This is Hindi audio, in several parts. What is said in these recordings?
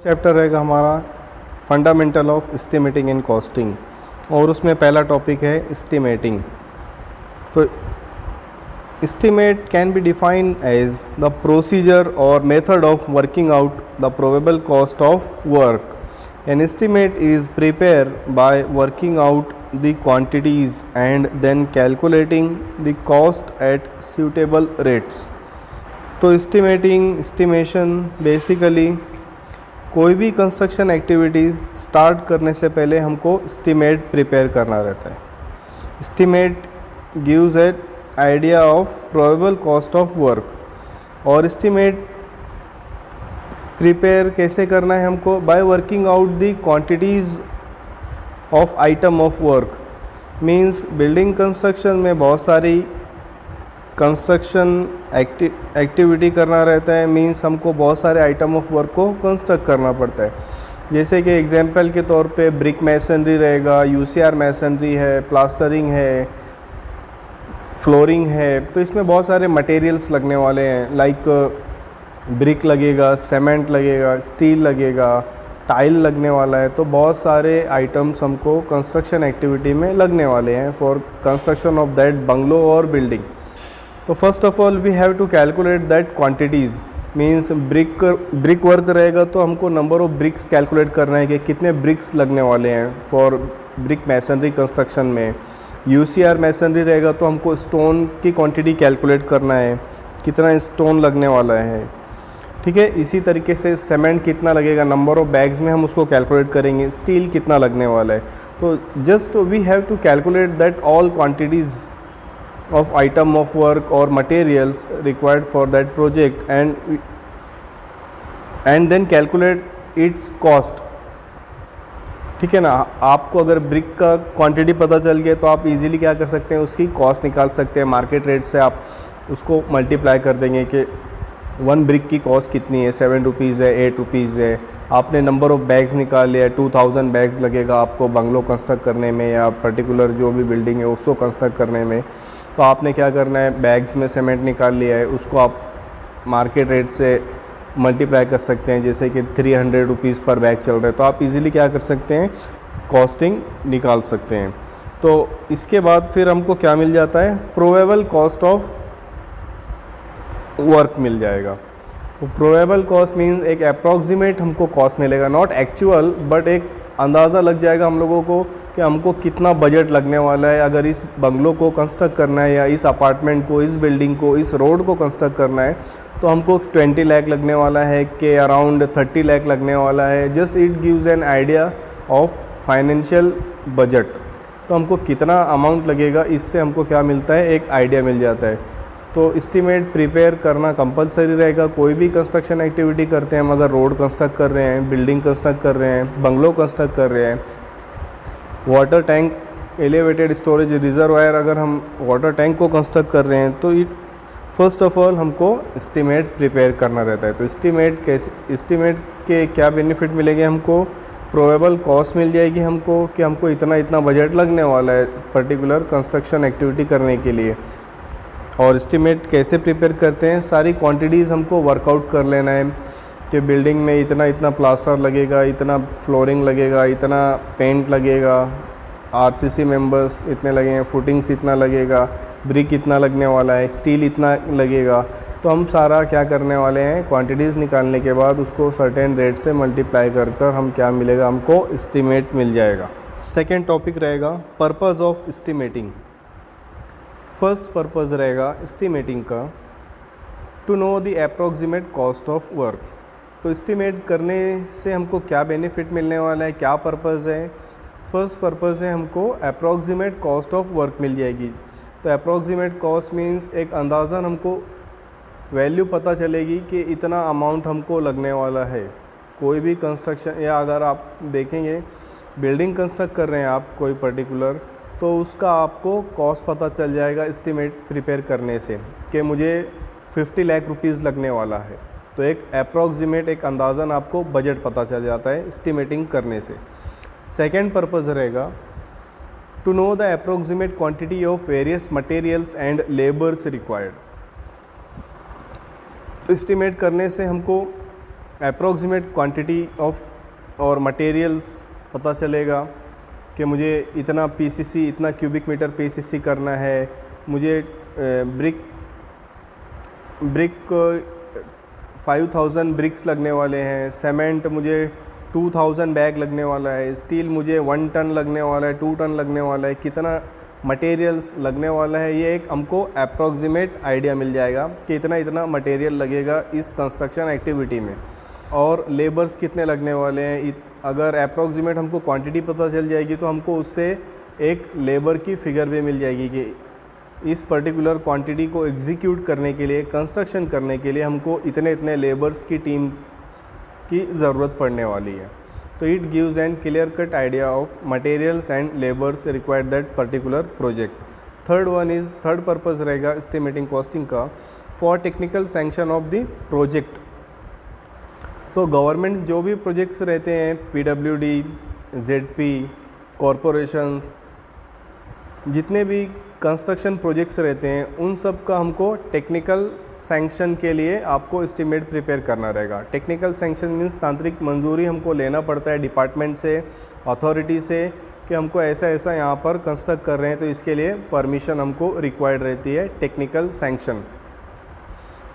चैप्टर रहेगा हमारा fundamental of estimating and costing, और उसमें पहला टॉपिक है एस्टिमेटिंग। तो estimate can be defined as the procedure और method of working out the probable cost of work. An estimate is prepare by working out the quantities and then calculating the cost at suitable rates। तो estimation बेसिकली कोई भी कंस्ट्रक्शन एक्टिविटी स्टार्ट करने से पहले हमको एस्टिमेट प्रिपेयर करना रहता है। Estimate gives an idea of probable cost of work. और एस्टिमेट प्रिपेयर कैसे करना है हमको? Bye working out the quantities of item of work. Means building construction में बहुत सारी कंस्ट्रक्शन एक्टिविटी करना रहता है। मीन्स हमको बहुत सारे आइटम ऑफ वर्क को कंस्ट्रक्ट करना पड़ता है। जैसे कि एग्जांपल के तौर पे ब्रिक मैसनरी रहेगा, यूसीआर मैसनरी है, प्लास्टरिंग है, फ्लोरिंग है। तो इसमें बहुत सारे मटेरियल्स लगने वाले हैं, लाइक ब्रिक लगेगा, सीमेंट लगेगा, स्टील लगेगा, टाइल लगने वाला है। तो बहुत सारे आइटम्स हमको कंस्ट्रक्शन एक्टिविटी में लगने वाले हैं for construction of that bungalow और बिल्डिंग। तो first of all we have to calculate that quantities. Means brick work रहेगा तो हमको नंबर ऑफ ब्रिक्स कैलकुलेट करना है कि कितने ब्रिक्स लगने वाले हैं फॉर ब्रिक मैसनरी कंस्ट्रक्शन में। यूसीआर मैसनरी रहेगा तो हमको स्टोन की क्वांटिटी कैलकुलेट करना है, कितना स्टोन लगने वाला है। ठीक है, इसी तरीके से सीमेंट कितना लगेगा, नंबर ऑफ बैग्स में हम उसको कैलकुलेट करेंगे। स्टील कितना लगने वाला है। तो just we have to calculate that all quantities of item of work और materials required for that project and then calculate its cost. ठीक है ना। आपको अगर ब्रिक का क्वांटिटी पता चल गया तो आप इजीली क्या कर सकते हैं, उसकी कॉस्ट निकाल सकते हैं। मार्केट रेट से आप उसको मल्टीप्लाई कर देंगे कि 1 ब्रिक की कॉस्ट कितनी है, 7 रुपीज़ है, 8 रुपीज़ है। आपने नंबर ऑफ़ बैग्स निकाल लिया, 2000 बैग्स लगेगा आपको बंगलो कंस्ट्रक्ट करने में या पर्टिकुलर जो भी बिल्डिंग है उसको कंस्ट्रक्ट करने में। तो आपने क्या करना है, बैग्स में सीमेंट निकाल लिया है, उसको आप मार्केट रेट से मल्टीप्लाई कर सकते हैं। जैसे कि 300 रुपीज़ पर बैग चल रहा है तो आप इजीली क्या कर सकते हैं, कॉस्टिंग निकाल सकते हैं। तो इसके बाद फिर हमको क्या मिल जाता है, प्रोबेबल कॉस्ट ऑफ वर्क मिल जाएगा। तो प्रोबेबल कॉस्ट मीन्स एक अप्रॉक्सीमेट हमको कॉस्ट मिलेगा, नॉट एक्चुअल, बट एक अंदाज़ा लग जाएगा हम लोगों को कि हमको कितना बजट लगने वाला है। अगर इस बंगलो को कंस्ट्रक्ट करना है या इस अपार्टमेंट को, इस बिल्डिंग को, इस रोड को कंस्ट्रक्ट करना है तो हमको 20 लाख लगने वाला है कि अराउंड 30 लाख लगने वाला है। Just it gives an idea of financial budget. तो हमको कितना अमाउंट लगेगा इससे हमको क्या मिलता है, एक आइडिया मिल जाता है। तो एस्टिमेट प्रिपेयर करना कंपलसरी रहेगा। कोई भी कंस्ट्रक्शन एक्टिविटी करते हैं हम, अगर रोड कंस्ट्रक्ट कर रहे हैं, बिल्डिंग कंस्ट्रक्ट कर रहे हैं, बंगलो कंस्ट्रक्ट कर रहे हैं, water tank, elevated storage reservoir, अगर हम वाटर टैंक को कंस्ट्रक्ट कर रहे हैं तो फर्स्ट ऑफ ऑल हमको एस्टिमेट प्रिपेयर करना रहता है। तो एस्टिमेट के क्या बेनिफिट मिलेंगे हमको, प्रोबेबल कॉस्ट मिल जाएगी हमको कि हमको इतना बजट लगने वाला है पर्टिकुलर कंस्ट्रक्शन एक्टिविटी करने के लिए। और एस्टिमेट कैसे प्रिपेयर करते हैं, सारी क्वांटिटीज़ हमको वर्कआउट कर लेना है कि बिल्डिंग में इतना प्लास्टर लगेगा, इतना फ्लोरिंग लगेगा, इतना पेंट लगेगा, आरसीसी मेंबर्स इतने लगेंगे, फुटिंग्स इतना लगेगा, ब्रिक इतना लगने वाला है, स्टील इतना लगेगा। तो हम सारा क्या करने वाले हैं, क्वांटिटीज़ निकालने के बाद उसको सर्टेन रेट से मल्टीप्लाई कर हम क्या मिलेगा, हमको एस्टिमेट मिल जाएगा। सेकेंड टॉपिक रहेगा purpose of estimating. First purpose रहेगा एस्टिमेटिंग का, to know the approximate cost of work. तो एस्टिमेट करने से हमको क्या बेनिफिट मिलने वाला है, क्या पर्पज़ है। फर्स्ट पर्पज़ है हमको अप्रॉक्सीमेट कॉस्ट ऑफ वर्क मिल जाएगी। तो अप्रॉक्सीमेट कॉस्ट मीन्स एक अंदाज़न हमको वैल्यू पता चलेगी कि इतना अमाउंट हमको लगने वाला है। कोई भी कंस्ट्रक्शन, या अगर आप देखेंगे बिल्डिंग कंस्ट्रक्ट कर रहे हैं आप कोई पर्टिकुलर, तो उसका आपको कॉस्ट पता चल जाएगा एस्टिमेट प्रिपेयर करने से कि मुझे 50 लाख रुपीज़ लगने वाला है। तो एक अप्रॉक्सीमेट, एक अंदाज़न आपको बजट पता चल जाता है एस्टिमेटिंग करने से। सेकेंड पर्पज़ रहेगा to know the approximate quantity of various materials and labours required. Estimate करने से हमको अप्रोक्सीमेट क्वांटिटी ऑफ और मटेरियल्स पता चलेगा कि मुझे इतना पीसीसी, इतना क्यूबिक मीटर पीसीसी करना है, मुझे ब्रिक 5000 ब्रिक्स लगने वाले हैं, सीमेंट मुझे 2000 बैग लगने वाला है, स्टील मुझे 1 टन लगने वाला है, 2 टन लगने वाला है, कितना मटेरियल्स लगने वाला है, ये एक हमको अप्रॉक्सीमेट आइडिया मिल जाएगा कि इतना इतना मटेरियल लगेगा इस कंस्ट्रक्शन एक्टिविटी में, और लेबर्स कितने लगने वाले हैं। अगर अप्रॉक्सीमेट हमको क्वांटिटी पता चल जाएगी तो हमको उससे एक लेबर की फ़िगर भी मिल जाएगी कि इस पर्टिकुलर क्वांटिटी को एग्जीक्यूट करने के लिए, कंस्ट्रक्शन करने के लिए हमको इतने इतने लेबर्स की टीम की ज़रूरत पड़ने वाली है। तो it gives an clear cut idea of materials and labours required that particular project. Third purpose रहेगा एस्टिमेटिंग कॉस्टिंग का for technical sanction of the project. तो गवर्नमेंट जो भी प्रोजेक्ट्स रहते हैं, पीडब्ल्यूडी, जेडपी, कॉरपोरेशंस, जितने भी कंस्ट्रक्शन प्रोजेक्ट्स रहते हैं, उन सब का हमको टेक्निकल सैंक्शन के लिए आपको एस्टीमेट प्रिपेयर करना रहेगा। टेक्निकल सैंक्शन मीन्स तांत्रिक मंजूरी हमको लेना पड़ता है डिपार्टमेंट से, अथॉरिटी से, कि हमको ऐसा ऐसा यहाँ पर कंस्ट्रक्ट कर रहे हैं, तो इसके लिए परमिशन हमको रिक्वायर्ड रहती है, टेक्निकल सैंक्शन।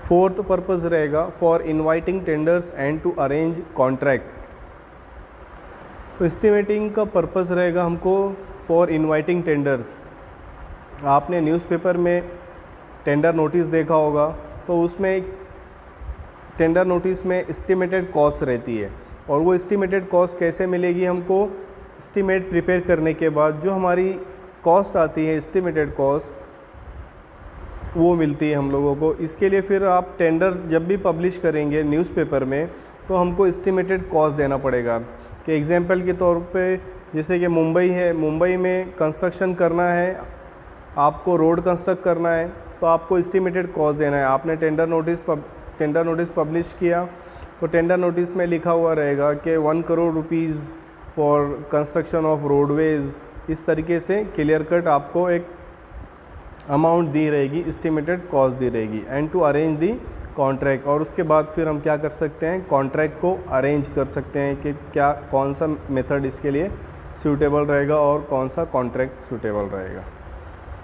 फोर्थ पर्पज़ रहेगा for inviting tenders and to arrange contract. तो एस्टिमेटिंग का पर्पज़ रहेगा हमको फॉर इनवाइटिंग टेंडर्स। आपने न्यूज़पेपर में टेंडर नोटिस देखा होगा, तो उसमें टेंडर नोटिस में एस्टिमेटेड कॉस्ट रहती है, और वो एस्टिमेटेड कॉस्ट कैसे मिलेगी हमको? एस्टिमेट प्रिपेयर करने के बाद जो हमारी कॉस्ट आती है, एस्टिमेटेड कॉस्ट, वो मिलती है हम लोगों को। इसके लिए फिर आप टेंडर जब भी पब्लिश करेंगे न्यूज़पेपर में, तो हमको एस्टिमेटेड कॉस्ट देना पड़ेगा। कि एग्जांपल के तौर पे जैसे कि मुंबई है, मुंबई में कंस्ट्रक्शन करना है, आपको रोड कंस्ट्रक्ट करना है, तो आपको एस्टिमेटेड कॉस्ट देना है। आपने टेंडर नोटिस पब्लिश किया, तो टेंडर नोटिस में लिखा हुआ रहेगा कि 1 crore rupees for construction of roadways. इस तरीके से क्लियर कट आपको एक अमाउंट दी रहेगी, एस्टिमेटेड कॉस्ट दी रहेगी, and to arrange the contract. और उसके बाद फिर हम क्या कर सकते हैं? कॉन्ट्रैक्ट को अरेंज कर सकते हैं कि क्या, कौन सा मेथड इसके लिए सूटेबल रहेगा और कौन सा कॉन्ट्रैक्ट सूटेबल रहेगा।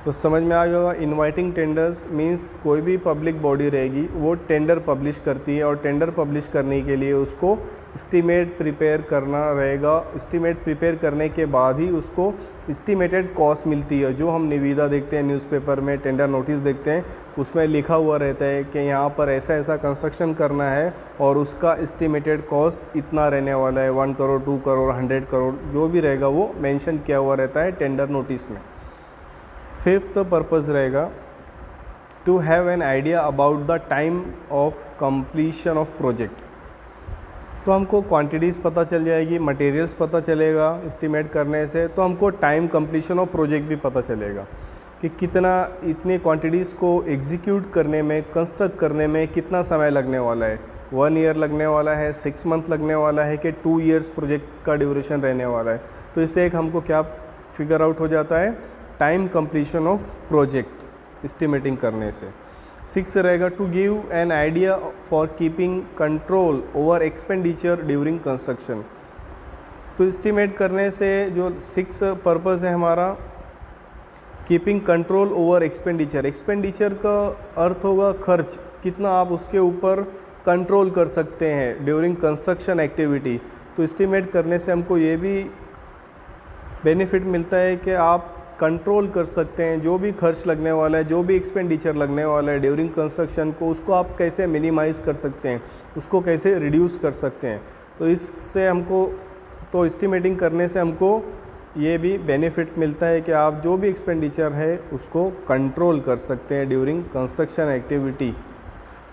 तो समझ में आ गया होगा। इनवाइटिंग टेंडर्स मींस कोई भी पब्लिक बॉडी रहेगी वो टेंडर पब्लिश करती है, और टेंडर पब्लिश करने के लिए उसको एस्टीमेट प्रिपेयर करना रहेगा। एस्टीमेट प्रिपेयर करने के बाद ही उसको एस्टीमेटेड कॉस्ट मिलती है। जो हम निविदा देखते हैं न्यूज़पेपर में, टेंडर नोटिस देखते हैं, उसमें लिखा हुआ रहता है कि यहाँ पर ऐसा ऐसा कंस्ट्रक्शन करना है और उसका एस्टीमेटेड कॉस्ट इतना रहने वाला है, 1 करोड़, 2 करोड़, 100 करोड़, जो भी रहेगा वो मेंशन किया हुआ रहता है टेंडर नोटिस में। फिफ्थ पर्पज़ रहेगा to have an idea about the time of completion of project. तो हमको क्वांटिटीज़ पता चल जाएगी, मटेरियल्स पता चलेगा एस्टिमेट करने से, तो हमको टाइम कंप्लीशन ऑफ प्रोजेक्ट भी पता चलेगा कि कितना, इतनी क्वांटिटीज़ को एग्जीक्यूट करने में, कंस्ट्रक्ट करने में कितना समय लगने वाला है। 1 ईयर लगने वाला है, 6 मंथ लगने वाला है, कि 2 ईयर्स प्रोजेक्ट का ड्यूरेशन रहने वाला है। तो इससे एक हमको क्या फिगर आउट हो जाता है? Time completion of project estimating करने से। 6 रहेगा to give an idea for keeping control over expenditure during construction. तो एस्टिमेट करने से जो 6 पर्पज़ है हमारा, keeping control over expenditure. Expenditure का अर्थ होगा खर्च, कितना आप उसके ऊपर कंट्रोल कर सकते हैं ड्यूरिंग कंस्ट्रक्शन एक्टिविटी। तो एस्टिमेट करने से हमको ये भी बेनिफिट मिलता है कि आप कंट्रोल कर सकते हैं जो भी खर्च लगने वाला है, जो भी एक्सपेंडिचर लगने वाला है ड्यूरिंग कंस्ट्रक्शन को, उसको आप कैसे मिनिमाइज़ कर सकते हैं, उसको कैसे रिड्यूस कर सकते हैं। तो इससे हमको, तो एस्टिमेटिंग करने से हमको ये भी बेनिफिट मिलता है कि आप जो भी एक्सपेंडिचर है उसको कंट्रोल कर सकते हैं ड्यूरिंग कंस्ट्रक्शन एक्टिविटी।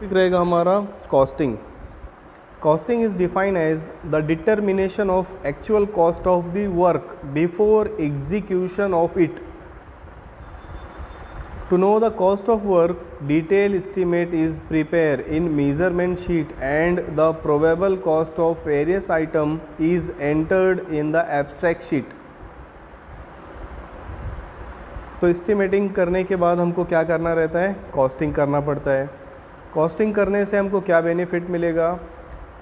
एक रहेगा हमारा costing. Costing is defined as the determination of actual cost of the work before execution of it. To know the cost of work, detailed estimate is prepared in measurement sheet and the probable cost of various item is entered in the abstract sheet. तो एस्टिमेटिंग करने के बाद हमको क्या करना रहता है? कॉस्टिंग करना पड़ता है। कॉस्टिंग करने से हमको क्या बेनिफिट मिलेगा?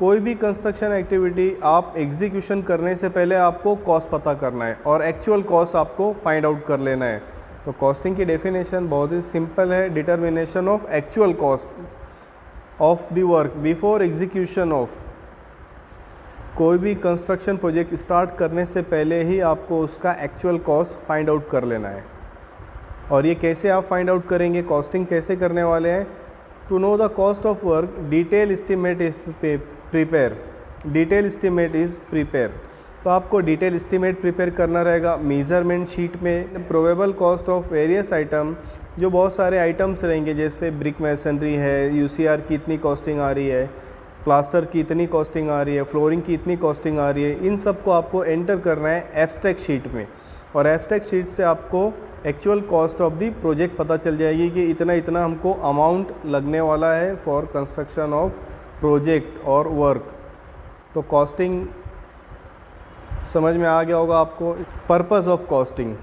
कोई भी कंस्ट्रक्शन एक्टिविटी आप एग्जीक्यूशन करने से पहले आपको कॉस्ट पता करना है और एक्चुअल कॉस्ट आपको फाइंड आउट कर लेना है। तो कॉस्टिंग की डेफिनेशन बहुत ही सिंपल है, determination of actual cost of the work before execution of. कोई भी कंस्ट्रक्शन प्रोजेक्ट स्टार्ट करने से पहले ही आपको उसका एक्चुअल कॉस्ट फाइंड आउट कर लेना है। और ये कैसे आप फाइंड आउट करेंगे, कॉस्टिंग कैसे करने वाले हैं? To know the cost of work detail estimate is prepare. Detail estimate is prepare, तो आपको डिटेल एस्टीमेट प्रिपेयर करना रहेगा। मेजरमेंट शीट में probable cost of various item, जो बहुत सारे आइटम्स रहेंगे जैसे ब्रिक मैसनरी है, यूसीआर की इतनी कॉस्टिंग आ रही है, प्लास्टर की इतनी कॉस्टिंग आ रही है, फ्लोरिंग की इतनी कॉस्टिंग आ रही है, इन सब को आपको एंटर करना है एब्स्ट्रैक्ट शीट में। और एब्स्ट्रैक्ट शीट से आपको actual cost of the project पता चल जाएगी कि इतना इतना हमको अमाउंट लगने वाला है फॉर कंस्ट्रक्शन ऑफ प्रोजेक्ट और वर्क। तो कॉस्टिंग समझ में आ गया होगा आपको। Purpose of costing,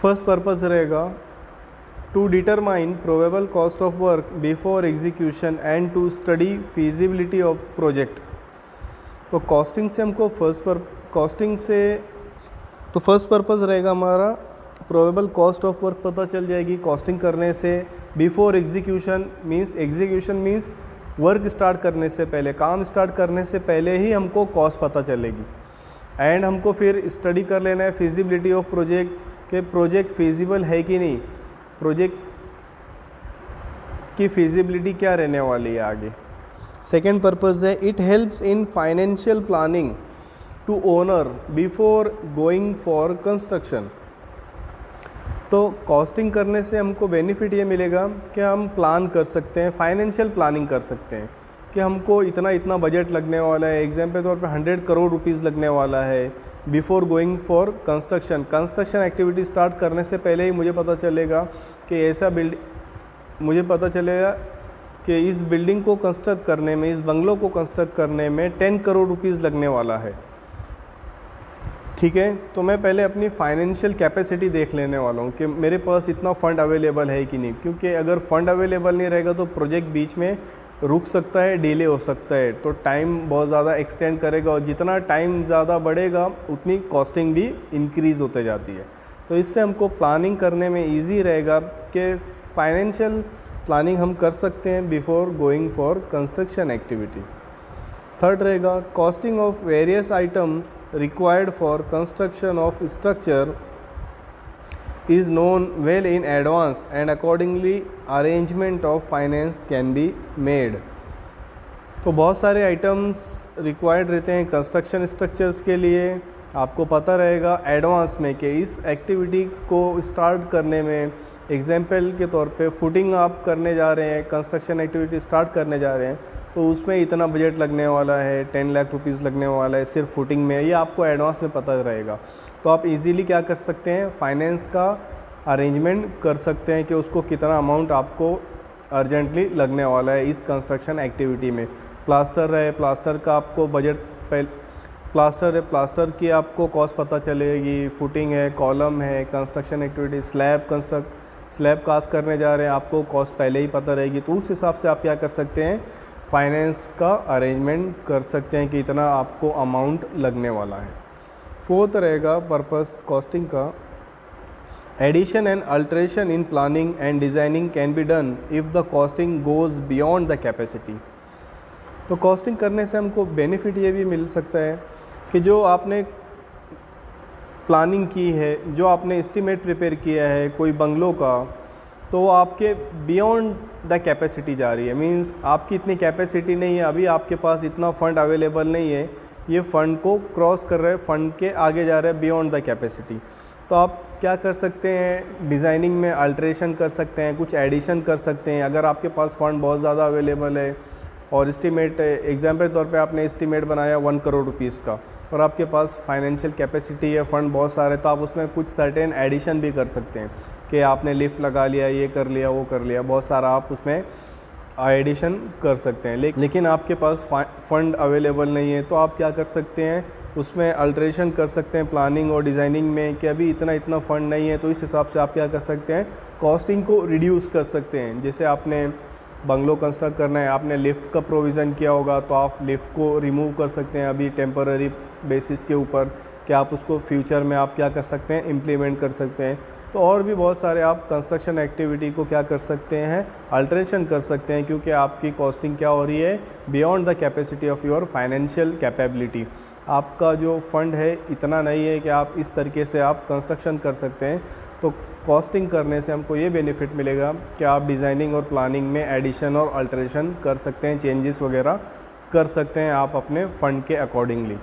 first purpose रहेगा to determine probable cost of work before execution and to study feasibility of project. तो कॉस्टिंग से हमको फर्स्ट पर्पस रहेगा हमारा प्रोबेबल कॉस्ट ऑफ वर्क पता चल जाएगी कॉस्टिंग करने से। Before execution means work start करने से पहले, काम स्टार्ट करने से पहले ही हमको कॉस्ट पता चलेगी। एंड हमको फिर स्टडी कर लेना है फिजिबिलिटी ऑफ प्रोजेक्ट, कि प्रोजेक्ट फिजिबल है कि नहीं, प्रोजेक्ट की फिजिबिलिटी क्या रहने वाली है आगे। सेकेंड पर्पस है it helps in financial planning to owner before going for construction. तो कॉस्टिंग करने से हमको बेनिफिट ये मिलेगा कि हम प्लान कर सकते हैं, फाइनेंशियल प्लानिंग कर सकते हैं कि हमको इतना इतना बजट लगने वाला है। एग्जाम्पल के तौर पे 100 करोड़ रुपीज़ लगने वाला है before going for construction activity start करने से पहले ही मुझे पता चलेगा कि मुझे पता चलेगा कि इस बिल्डिंग को कंस्ट्रक्ट करने में, इस बंगलों को कंस्ट्रक्ट करने में 10 करोड़ रुपीज़ लगने वाला है। ठीक है, तो मैं पहले अपनी फाइनेंशियल कैपेसिटी देख लेने वाला हूँ कि मेरे पास इतना फ़ंड अवेलेबल है कि नहीं, क्योंकि अगर फ़ंड अवेलेबल नहीं रहेगा तो प्रोजेक्ट बीच में रुक सकता है, डिले हो सकता है, तो टाइम बहुत ज़्यादा एक्सटेंड करेगा और जितना टाइम ज़्यादा बढ़ेगा उतनी कॉस्टिंग भी इंक्रीज़ होते जाती है। तो इससे हमको प्लानिंग करने में ईजी रहेगा कि फाइनेंशियल प्लानिंग हम कर सकते हैं before going for construction activity. Third रहेगा costing of various items required for construction of structure is known well in advance and accordingly arrangement of finance can be made। तो बहुत सारे आइटम्स रिक्वायर्ड रहते हैं कंस्ट्रक्शन स्ट्रक्चर्स के लिए, आपको पता रहेगा एडवांस में कि इस एक्टिविटी को स्टार्ट करने में, एग्जाम्पल के तौर पे फुटिंग आप करने जा रहे हैं, कंस्ट्रक्शन एक्टिविटी स्टार्ट करने जा रहे हैं, तो उसमें इतना बजट लगने वाला है, 10 लाख रुपीज़ लगने वाला है सिर्फ फुटिंग में, ये आपको एडवांस में पता रहेगा। तो आप इजीली क्या कर सकते हैं, फाइनेंस का अरेंजमेंट कर सकते हैं कि उसको कितना अमाउंट आपको अर्जेंटली लगने वाला है इस कंस्ट्रक्शन एक्टिविटी में। प्लास्टर है, प्लास्टर का आपको बजट प्लास्टर की आपको कॉस्ट पता चलेगी, फुटिंग है, कॉलम है, कंस्ट्रक्शन एक्टिविटी, स्लैब कास्ट करने जा रहे हैं, आपको कॉस्ट पहले ही पता रहेगी। तो उस हिसाब से आप क्या कर सकते हैं, फाइनेंस का अरेंजमेंट कर सकते हैं कि इतना आपको अमाउंट लगने वाला है। फोर्थ रहेगा पर्पस कॉस्टिंग का, addition and alteration in planning and designing can be done if the costing goes beyond the capacity. तो कॉस्टिंग करने से हमको बेनिफिट ये भी मिल सकता है कि जो आपने प्लानिंग की है, जो आपने एस्टीमेट प्रिपेयर किया है कोई बंगलों का, तो वो आपके बियॉन्ड द कैपेसिटी जा रही है। मींस आपकी इतनी कैपेसिटी नहीं है, अभी आपके पास इतना फ़ंड अवेलेबल नहीं है, ये फ़ंड को क्रॉस कर रहे हैं, फ़ंड के आगे जा रहे हैं बियॉन्ड द कैपेसिटी। तो आप क्या कर सकते हैं, डिज़ाइनिंग में अल्ट्रेशन कर सकते हैं, कुछ एडिशन कर सकते हैं। अगर आपके पास फ़ंड बहुत ज़्यादा अवेलेबल है और एस्टीमेट, एग्जाम्पल के तौर पे आपने एस्टीमेट बनाया 1 करोड़ रुपीज़ का और आपके पास फाइनेंशियल कैपेसिटी है, फ़ंड बहुत सारे, तो आप उसमें कुछ सर्टेन एडिशन भी कर सकते हैं कि आपने लिफ्ट लगा लिया, ये कर लिया, वो कर लिया, बहुत सारा आप उसमें एडिशन कर सकते हैं। लेकिन आपके पास फ़ंड अवेलेबल नहीं है, तो आप क्या कर सकते हैं, उसमें अल्ट्रेशन कर सकते हैं प्लानिंग और डिज़ाइनिंग में कि अभी इतना फ़ंड नहीं है, तो इस हिसाब से आप क्या कर सकते हैं, कॉस्टिंग को रिड्यूस कर सकते हैं। जैसे आपने बंगलो कंस्ट्रक्ट करना है, आपने लिफ्ट का प्रोविज़न किया होगा तो आप लिफ्ट को रिमूव कर सकते हैं अभी टेम्पररी बेसिस के ऊपर, कि आप उसको फ्यूचर में आप क्या कर सकते हैं, इम्प्लीमेंट कर सकते हैं। तो और भी बहुत सारे आप कंस्ट्रक्शन एक्टिविटी को क्या कर सकते हैं, अल्ट्रेशन कर सकते हैं, क्योंकि आपकी कॉस्टिंग क्या हो रही है, beyond the capacity of your financial capability. आपका जो फंड है इतना नहीं है कि आप इस तरीके से आप कंस्ट्रक्शन कर सकते हैं। तो कॉस्टिंग करने से हमको ये बेनिफिट मिलेगा कि आप डिज़ाइनिंग और प्लानिंग में एडिशन और अल्ट्रेशन कर सकते हैं, चेंजेस वगैरह कर सकते हैं आप अपने फ़ंड के अकॉर्डिंगली।